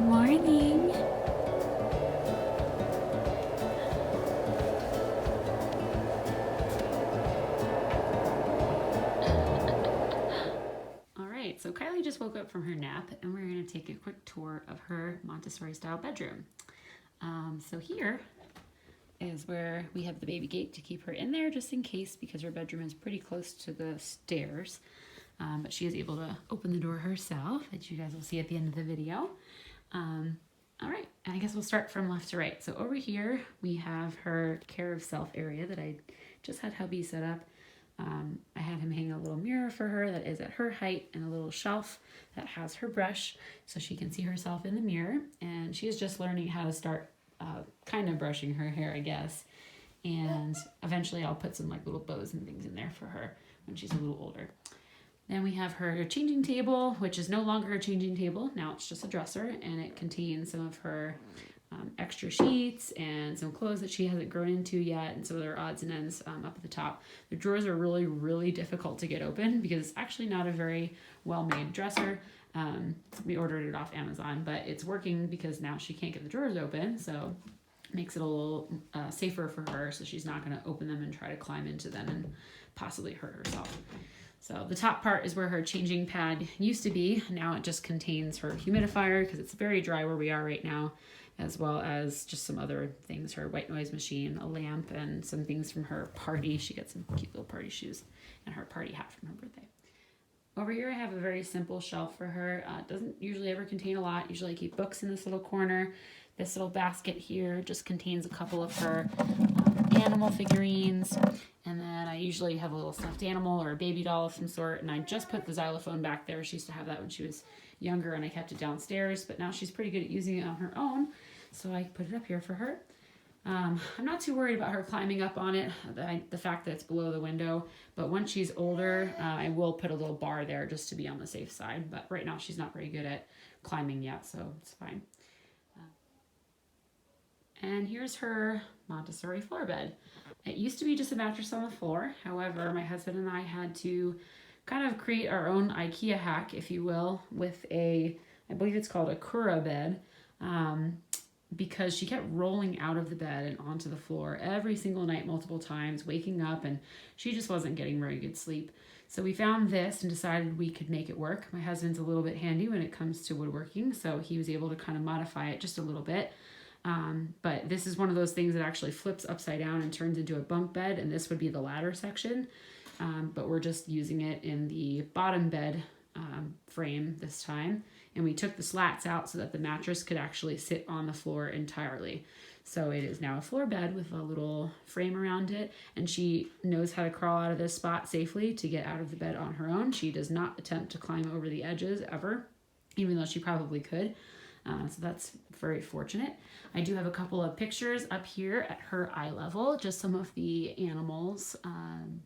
morning. All right, so Kylie just woke up from her nap and we're going to take a quick tour of her Montessori style bedroom. So here is where we have the baby gate to keep her in there just in case, because her bedroom is pretty close to the stairs. But she is able to open the door herself, as you guys will see at the end of the video. All right, and I guess we'll start from left to right. So over here, we have her care of self area that I just had hubby set up. I had him hang a little mirror for her that is at her height and a little shelf that has her brush so she can see herself in the mirror. And she is just learning how to start kind of brushing her hair, I guess. And eventually I'll put some like little bows and things in there for her when she's a little older. Then we have her changing table, which is no longer a changing table. Now it's just a dresser, and it contains some of her extra sheets and some clothes that she hasn't grown into yet, and some of their odds and ends up at the top. The drawers are really, really difficult to get open because it's actually not a very well-made dresser. We ordered it off Amazon, but it's working because now she can't get the drawers open, so it makes it a little safer for her, so she's not going to open them and try to climb into them and possibly hurt herself. So the top part is where her changing pad used to be. Now it just contains her humidifier because it's very dry where we are right now, as well as just some other things, her white noise machine, a lamp, and some things from her party. She got some cute little party shoes and her party hat from her birthday. Over here I have a very simple shelf for her. It doesn't usually ever contain a lot. Usually I keep books in this little corner. This little basket here just contains a couple of her animal figurines, and then I usually have a little stuffed animal or a baby doll of some sort, and I just put the xylophone back there. She used to have that when she was younger and I kept it downstairs, but now she's pretty good at using it on her own, so I put it up here for her. I'm not too worried about her climbing up on it, the fact that it's below the window, but once she's older, I will put a little bar there just to be on the safe side, but right now she's not very good at climbing yet, so it's fine. And here's her Montessori floor bed. It used to be just a mattress on the floor. However, my husband and I had to kind of create our own IKEA hack, if you will, with I believe it's called a Kura bed, because she kept rolling out of the bed and onto the floor every single night, multiple times, waking up, and she just wasn't getting very good sleep. So we found this and decided we could make it work. My husband's a little bit handy when it comes to woodworking, so he was able to kind of modify it just a little bit. But this is one of those things that actually flips upside down and turns into a bunk bed, and this would be the ladder section, but we're just using it in the bottom bed frame this time, and we took the slats out so that the mattress could actually sit on the floor entirely. So it is now a floor bed with a little frame around it, and she knows how to crawl out of this spot safely to get out of the bed on her own. She does not attempt to climb over the edges ever, even though she probably could. So that's very fortunate. I do have a couple of pictures up here at her eye level, just some of the animals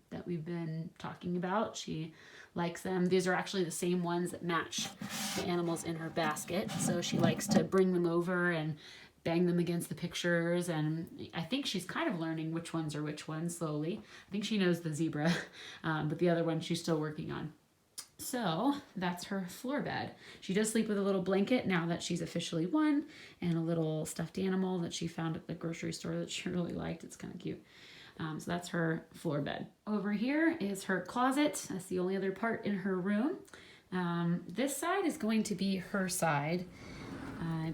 that we've been talking about. She likes them. These are actually the same ones that match the animals in her basket. So she likes to bring them over and bang them against the pictures. And I think she's kind of learning which ones are which ones slowly. I think she knows the zebra, but the other one she's still working on. So that's her floor bed. She does sleep with a little blanket now that she's officially one, and a little stuffed animal that she found at the grocery store that she really liked. It's kind of cute. So that's her floor bed. Over here is her closet. That's the only other part in her room. This side is going to be her side.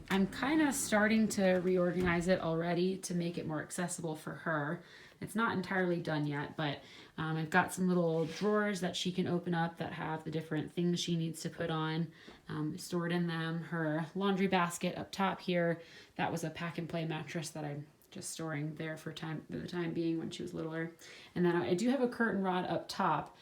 I'm kind of starting to reorganize it already to make it more accessible for her. It's not entirely done yet, but I've got some little drawers that she can open up that have the different things she needs to put on stored in them. Her laundry basket up top here, that was a pack and play mattress that I'm just storing there for the time being when she was littler. And then I do have a curtain rod up top.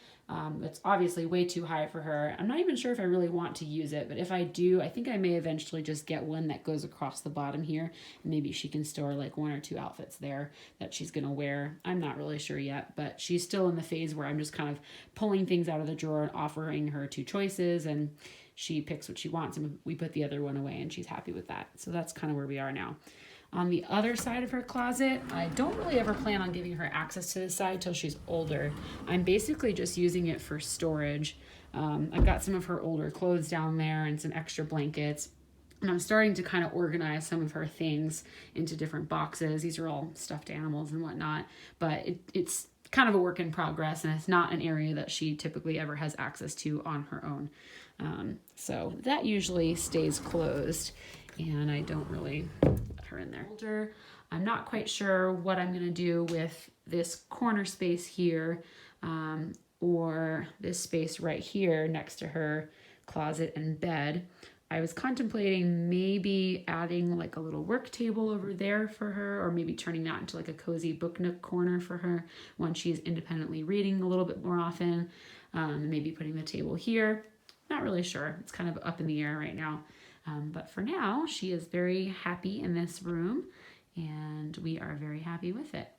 It's obviously way too high for her. I'm not even sure if I really want to use it, but if I do, I think I may eventually just get one that goes across the bottom here, and maybe she can store like one or two outfits there that she's gonna wear. I'm not really sure yet, but she's still in the phase where I'm just kind of pulling things out of the drawer and offering her two choices, and she picks what she wants, and we put the other one away, and she's happy with that. So that's kind of where we are now. On the other side of her closet, I don't really ever plan on giving her access to this side till she's older. I'm basically just using it for storage. I've got some of her older clothes down there and some extra blankets. And I'm starting to kind of organize some of her things into different boxes. These are all stuffed animals and whatnot, but it's kind of a work in progress, and it's not an area that she typically ever has access to on her own. So that usually stays closed, and I don't really let her in there. I'm not quite sure what I'm going to do with this corner space here, or this space right here next to her closet and bed. I was contemplating maybe adding like a little work table over there for her, or maybe turning that into like a cozy book nook corner for her when she's independently reading a little bit more often. Maybe putting the table here. Not really sure. It's kind of up in the air right now. But for now, she is very happy in this room, and we are very happy with it.